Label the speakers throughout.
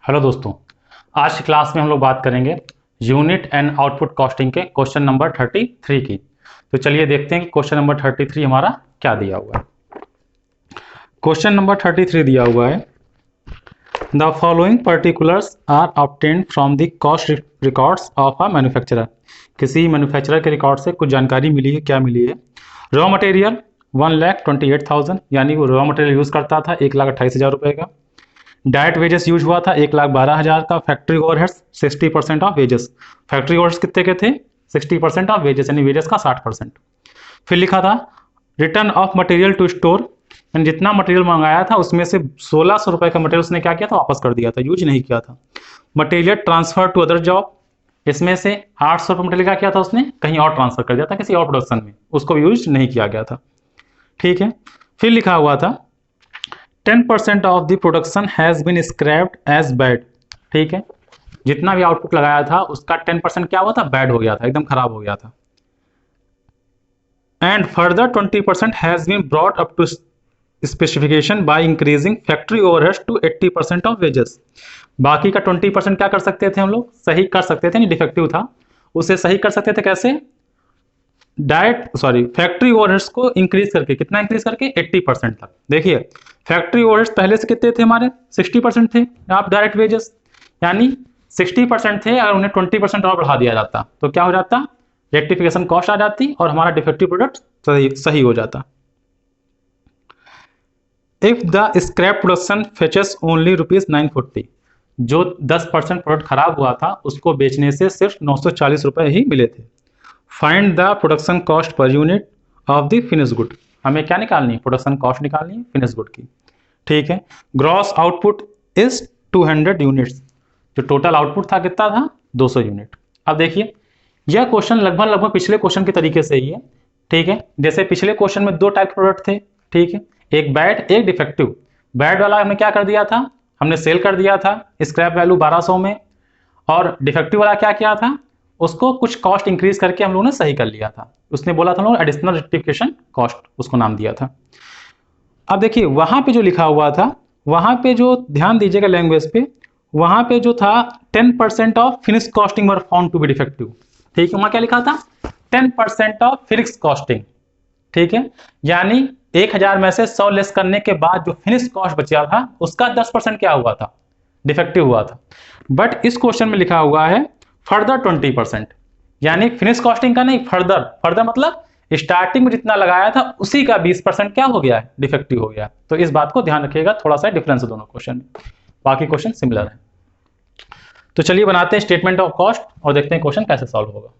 Speaker 1: Hello दोस्तों, आज की क्लास में हम लोग बात करेंगे यूनिट एंड आउटपुट कॉस्टिंग के क्वेश्चन नंबर 33 की। तो चलिए देखते हैं कि क्वेश्चन नंबर 33 हमारा क्या दिया हुआ है। क्वेश्चन नंबर 33 दिया हुआ है, the following particulars are obtained from the cost records of a manufacturer. किसी मैन्युफैक्चरर के रिकॉर्ड से कुछ जानकारी मिली है। क्या मिली है? रॉ मटेरियल 1,28,000, यानी वो रॉ मटेरियल यूज़ करता था 1,28,000 रुपये का। डायरेक्ट वेजेस यूज हुआ था 1,12,000 का। Factory overheads 60% of wages. Factory overheads कितने के थे? 60% ऑफ वेजेस, यानी वेजेस का 60%। फिर लिखा था return of material to store, जितना मटेरियल मंगाया था उसमें से 1,600 रुपए का मटेरियल उसने क्या किया था? वापस कर दिया था, यूज नहीं किया था। Material transfer to other job, इसमें से 800 रुपये मटेरियल क्या किया था उसने? कहीं और ट्रांसफर कर दिया था, किसी और प्रोडक्शन में, उसको यूज नहीं किया गया था। ठीक है। फिर लिखा हुआ था 10% of the production has been scrapped as bad. ठीक है, जितना भी आउटपुट लगाया था उसका 10% क्या हुआ था? बैड हो गया था, एकदम खराब हो गया था। And further 20% has been brought up to specification by increasing factory overheads to 80% of wages. बाकी का 20% क्या कर सकते थे हम लोग? सही कर सकते थे, नहीं डिफेक्टिव था, उसे सही कर सकते थे। कैसे? फैक्ट्री ओवरहेड्स को इंक्रीज करके, कितना इंक्रीज करके? 80% तक। देखिए, फैक्ट्री ओवरहेड्स पहले से कितने थे हमारे? 60% थे। आप डायरेक्ट वेजेस यानी 60% थे, अगर उन्हें 20% और बढ़ा दिया जाता तो क्या हो जाता? रेक्टिफिकेशन कॉस्ट आ जाती और हमारा डिफेक्टिव प्रोडक्ट सही हो जाता। If the scrap production फेचेस only ₹940, जो 10% प्रोडक्ट खराब हुआ था उसको बेचने से सिर्फ 940 रुपए ही मिले थे। Find the production cost per unit of the finish good. हमें क्या निकालनी है? प्रोडक्शन कॉस्ट निकालनी है फिनिश गुड की। ठीक है। ग्रॉस आउटपुट इज 200 यूनिट्स, जो टोटल आउटपुट था कितना था? 200 यूनिट। अब देखिए, यह क्वेश्चन लगभग लगभग पिछले क्वेश्चन के तरीके से ही है। ठीक है, जैसे पिछले क्वेश्चन में दो टाइप प्रोडक्ट थे। ठीक है, एक बैड एक डिफेक्टिव। बैड वाला हमने क्या कर दिया था? हमने सेल कर दिया था स्क्रैप वैल्यू 1200 में। और डिफेक्टिव वाला क्या किया था? उसको कुछ कॉस्ट इंक्रीज करके हम लोगों ने सही कर लिया था। उसने बोला था हम लोग एडिशनल रेक्टिफिकेशन कॉस्ट, उसको नाम दिया था। अब देखिए वहां पे जो लिखा हुआ था, वहां पे जो ध्यान दीजिएगा लैंग्वेज पे, वहां पे जो था 10% of finish costing were found to be defective. ठीक है, वहां क्या लिखा था? 10% ऑफ फिनिश कॉस्टिंग। ठीक है, यानी 1,000 में से 100 लेस करने के बाद जो फिनिश कॉस्ट बचा था उसका 10% क्या हुआ था? डिफेक्टिव हुआ था। बट इस क्वेश्चन में लिखा हुआ है फर्दर 20%, यानी फिनिश कॉस्टिंग का नहीं, फर्दर। फर्दर मतलब स्टार्टिंग में जितना लगाया था उसी का 20% क्या हो गया है? डिफेक्टिव हो गया। तो इस बात को ध्यान रखिएगा, थोड़ा सा डिफरेंस है दोनों क्वेश्चन में, बाकी क्वेश्चन सिमिलर है। तो चलिए बनाते हैं स्टेटमेंट ऑफ कॉस्ट और देखते हैं क्वेश्चन कैसे सॉल्व होगा।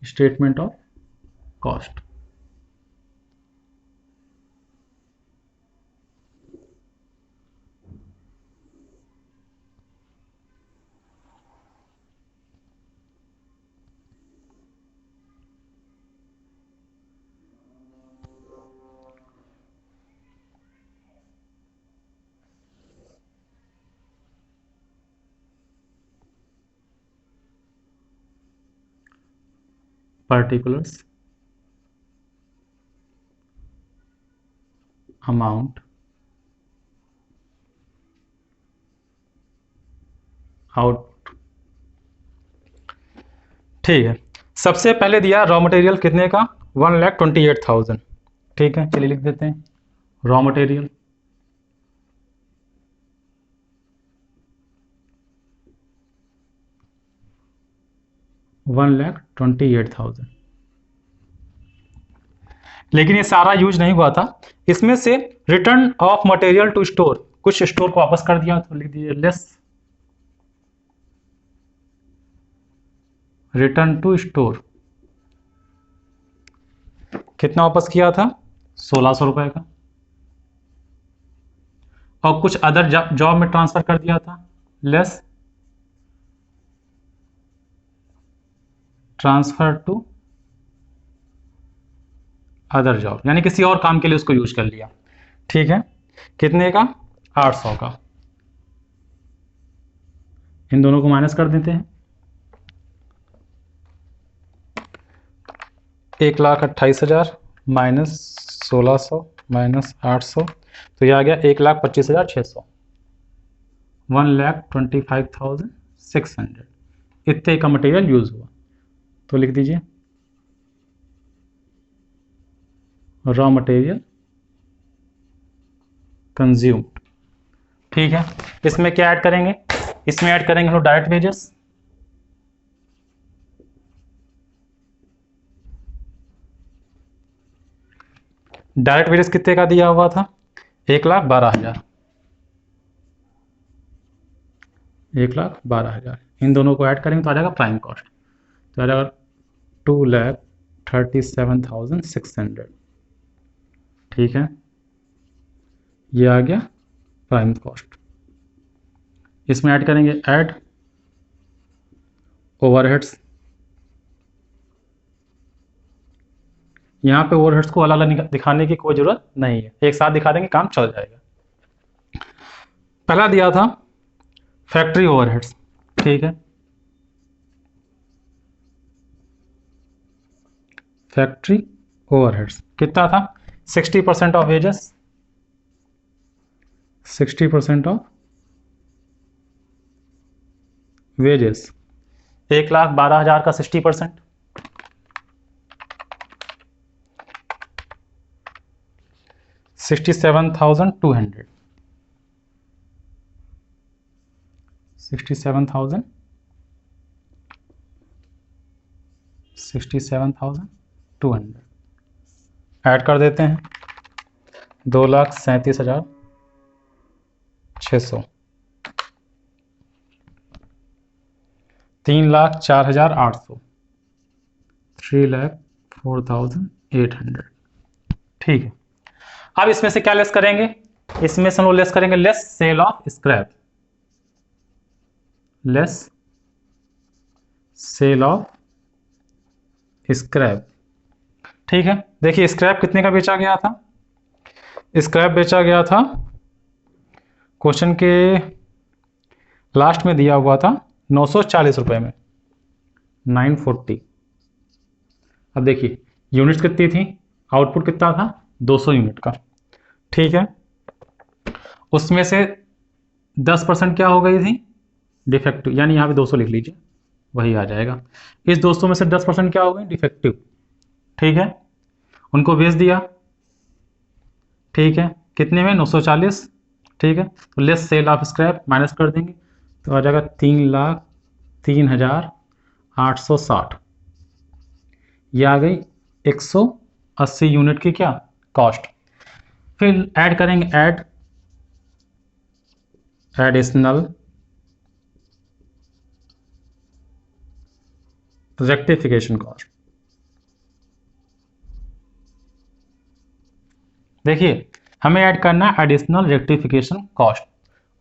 Speaker 1: Statement of cost. particulars amount out. ठीक है, सबसे पहले दिया रॉ मटेरियल कितने का? 1,28,000। ठीक है, चलिए लिख देते हैं रॉ मटेरियल। $1,28,000। लेकिन ये सारा यूज नहीं हुआ था, इसमें से return of material to store, कुछ स्टोर को वापस कर दिया, तो लिख दीजिए लेस रिटर्न टू स्टोर। कितना वापस किया था? 1,600 रुपए का। और कुछ अदर जॉब में ट्रांसफर कर दिया था, less transfer to other job, यानी किसी और काम के लिए उसको यूज कर लिया। ठीक है, कितने का? 800 का। इन दोनों को माइनस कर देते हैं। 1,28,000 -1600 -800, तो ये आ गया 1,25,600, 1,25,600, इतने का मटेरियल यूज़ हुआ। तो लिख दीजिए रॉ मटेरियल कंज्यूम्ड। ठीक है, इसमें क्या ऐड करेंगे? इसमें ऐड करेंगे हम लोग डायरेक्ट वेजेस। डायरेक्ट वेजेस कितने का दिया हुआ था? 1,12,000, 1,12,000। इन दोनों को ऐड करेंगे तो आ जाएगा प्राइम कॉस्ट, तो आ जाएगा 2,37,600। ठीक है, ये आ गया प्राइम कॉस्ट। इसमें ऐड करेंगे ऐड ओवरहेड्स। यहाँ पे ओवरहेड्स को अलग अलग दिखाने की कोई ज़रूरत नहीं है, एक साथ दिखा देंगे, काम चल जाएगा। पहला दिया था फैक्ट्री ओवरहेड्स। ठीक है, फैक्ट्री ओवरहेड्स कितना था? 60% ऑफ वेजेस, 60% ऑफ वेजेस, 1,12,000 का 60%, 67,200, 67,200 ऐड कर देते हैं। 2,37,600, 3,04,800, 3,04,800। ठीक है, अब इसमें से क्या लेस करेंगे? इसमें से हम लोग लेस करेंगे less sale of scrap, less sale of scrap. ठीक है, देखिए स्क्रैप कितने का बेचा गया था? स्क्रैप बेचा गया था, क्वेश्चन के लास्ट में दिया हुआ था 940 रुपये में, 940। अब देखिए यूनिट्स कितनी थी, आउटपुट कितना था? 200 यूनिट का। ठीक है, उसमें से 10% क्या हो गई थी? डिफेक्टिव, यानी यहाँ पे 200 लिख लीजिए, वही आ जाएगा। इस 200 में से 10% क्या हो गई? डिफेक्टिव। ठीक है, उनको बेच दिया। ठीक है, कितने में? 940। ठीक है, तो less sale of scrap minus कर देंगे तो आ जाएगा 3,03,860। ये आ गई 180 यूनिट की क्या कॉस्ट। फिर ऐड करेंगे ऐड एडिशनल रेक्टिफिकेशन कॉस्ट। देखिए हमें ऐड करना है एडिशनल रेक्टिफिकेशन कॉस्ट,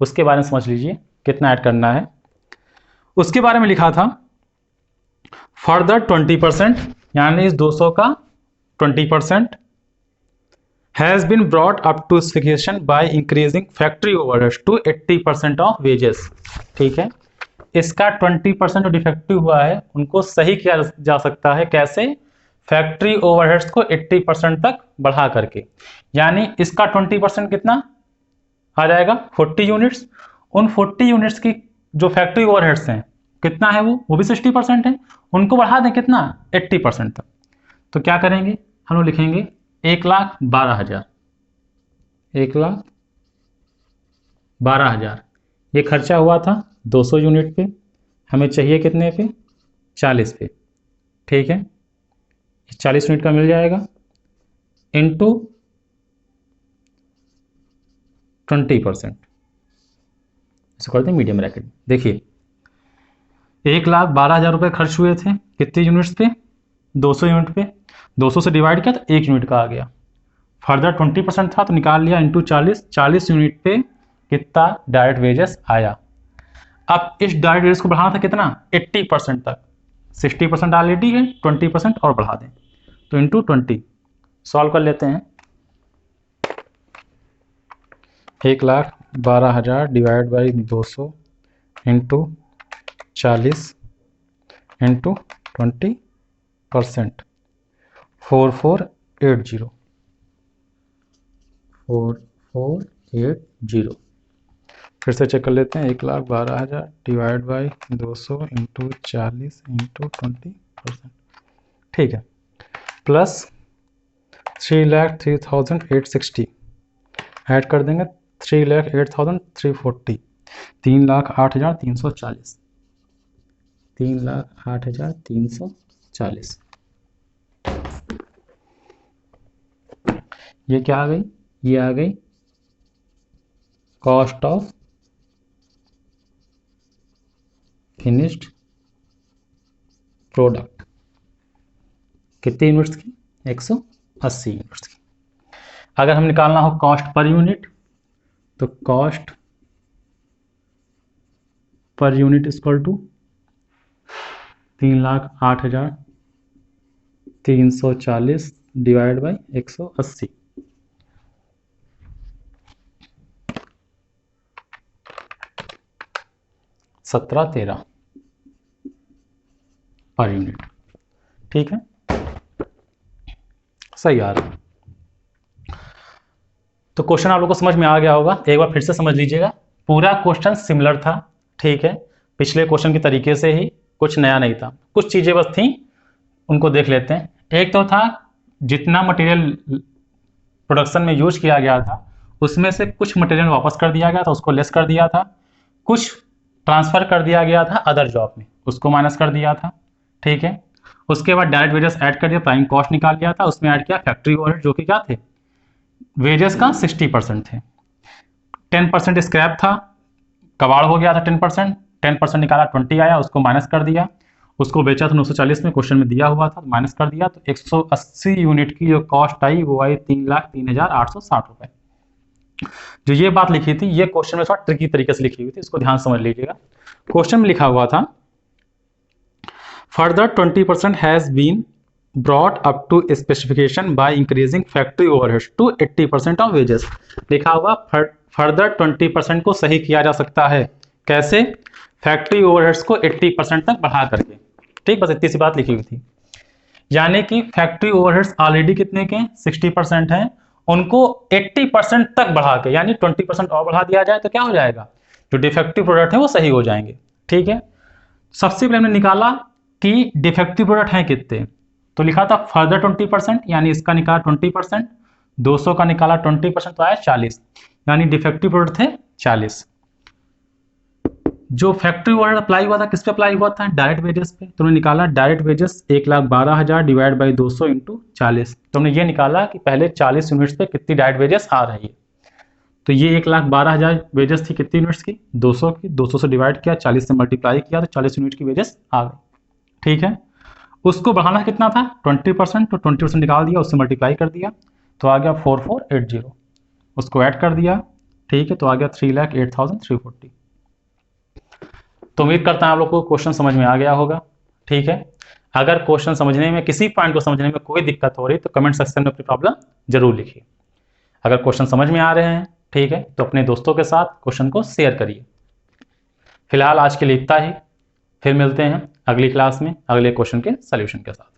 Speaker 1: उसके बारे में समझ लीजिए कितना ऐड करना है। उसके बारे में लिखा था फर्दर 20%, यानी इस 200 का 20% has been brought up to specification by increasing factory overheads to 80% of wages. ठीक है, इसका 20% जो डिफेक्टिव हुआ है उनको सही किया जा सकता है। कैसे? फैक्ट्री ओवरहेड्स को 80% तक बढ़ा करके, यानी इसका 20% कितना आ जाएगा? 40 यूनिट्स। उन 40 यूनिट्स की जो फैक्ट्री ओवरहेड्स हैं कितना है? वो भी 60% है, उनको बढ़ा दें कितना? 80% तक। तो क्या करेंगे हम लोग? लिखेंगे 1,12,000, 1,12,000। ये खर्चा हुआ था 200 यूनिट पे, हमें चाहिए कितने पे? 40 पे। ठीक है, 40 यूनिट का मिल जाएगा इंटू 20%, इसको करते हैं मीडियम ब्रैकेट। देखिए 1,12,000 रुपये खर्च हुए थे कितने यूनिट्स पे? 200 यूनिट पे। 200 से डिवाइड किया तो 1 यूनिट का आ गया। फर्दर 20% था तो निकाल लिया इंटू 40, 40 यूनिट पे कितना डायरेक्ट वेजेस आया। अब इस डायरेक्ट वेजेस को बढ़ाना था कितना? 80% तक। 60% ऑलरेडी है, 20% और बढ़ा दें तो इंटू 20। सॉल्व कर लेते हैं। 1,12,000 डिवाइड बाई 200 इंटू 40 इंटू 20%, 44 4480 4480। फिर से चेक कर लेते हैं, 1,12,000 डिवाइड बाई 200 इंटू 40 इंटू 20%, ठीक है, प्लस 3,03,860 ऐड कर देंगे 3,08,340, 3,08,340, 3,08,340। ये क्या आ गई? ये आ गई कॉस्ट ऑफ फिनिश्ड प्रोडक्ट। कितनी यूनिट्स की? 180 यूनिट्स की। अगर हम निकालना हो कॉस्ट पर यूनिट, तो cost per unit equal to 3,08,340 divide by 180। 1713 per unit, ठीक है, सही आ रहा है। तो क्वेश्चन आप लोगों को समझ में आ गया होगा, एक बार फिर से समझ लीजिएगा। पूरा क्वेश्चन सिमिलर था, ठीक है, पिछले क्वेश्चन के तरीके से ही, कुछ नया नहीं था, कुछ चीजें बस थी, उनको देख लेते हैं। एक तो था जितना मटेरियल प्रोडक्शन में यूज किया गया था उसमें से कुछ मटेरियल वापस कर दिया गया था, उसको लेस कर दिया था, कुछ ट्रांसफर कर दिया गया था अदर जॉब में, उसको माइनस कर दिया था, ठीक है। उसके बाद डायरेक्ट वेजेस ऐड कर दिया, प्राइम कॉस्ट निकाल लिया था, उसमें ऐड किया फैक्ट्री ओवरहेड जो कि क्या थे, वेजेस का 60% थे, 10% स्क्रैप था, कबाड़ हो गया था 10% निकाला 20 आया, उसको माइनस कर दिया, उसको बेचा था 940 में, क्वेश्चन में दिया हुआ था, माइनस कर दिया, तो 180 यूनिट की जो कॉस्ट आई वो आई 3,03,860 रुपए। जो ये बात लिखी थी ये क्वेश्चन में थोड़ा ट्रिकी तरीके से लिखी हुई थी, इसको ध्यान समझ लीजिएगा। क्वेश्चन में लिखा हुआ था further 20% has been brought up to specification by increasing factory overheads to 80% of wages. लिखा हुआ फर्दर 20% को सही किया जा सकता है, कैसे? फैक्ट्री ओवरहेड्स को 80% तक बढ़ा करके, ठीक, बस इतनी सी बात लिखी हुई थी। यानी कि फैक्ट्री ओवरहेड्स ऑलरेडी कितने के 60% हैं, उनको 80% तक बढ़ा के, यानी 20% और बढ़ा दिया जाए तो क्या हो जाएगा, जो डिफेक्टिव प्रोडक्ट है वो सही हो जाएंगे, ठीक है। सबसे पहले हमने निकाला कि डिफेक्टिव प्रोडक्ट हैं कितने, तो लिखा था फर्दर 20%, यानी इसका निकाला 20%, 200 का निकाला 20%, तो आया 40, यानी डिफेक्टिव प्रोडक्ट थे 40। जो फैक्ट्री ओवरहेड अप्लाई हुआ था किस पे अप्लाई हुआ था, डायरेक्ट वेजेस पे, तो हमने निकाला direct wages 1,12,000 divide by 200 into 40, तो हमने ये निकाला कि पहले 40 यूनिट्स पे कितनी डायरेक्ट वेजेस आ रही है, तो ये 1,12,000 वेजेस थी कितनी यूनिट्स की, 200 की, 200 से डिवाइड किया, 40 से मल्टीप्लाई किया, तो 40 यूनिट की वेजेस आ गई, ठीक है। उसको बढ़ाना कितना था 20%, तो 20% निकाल दिया, उससे मल्टीप्लाई कर दिया, तो आ गया 4480, उसको ऐड कर दिया, ठीक है, तो आ गया 3,08,340। तो उम्मीद करता हूं आप लोग को क्वेश्चन समझ में आ गया होगा, ठीक है। अगर क्वेश्चन समझने में, किसी पॉइंट को समझने में कोई दिक्कत हो रही तो कमेंट सेक्शन में अपनी प्रॉब्लम जरूर लिखिए। अगर क्वेश्चन समझ में आ रहे हैं, ठीक है, तो अपने दोस्तों के साथ क्वेश्चन को शेयर करिए। फिलहाल आज के लिए इतना ही, फिर मिलते हैं अगली क्लास में अगले क्वेश्चन के सॉल्यूशन के साथ।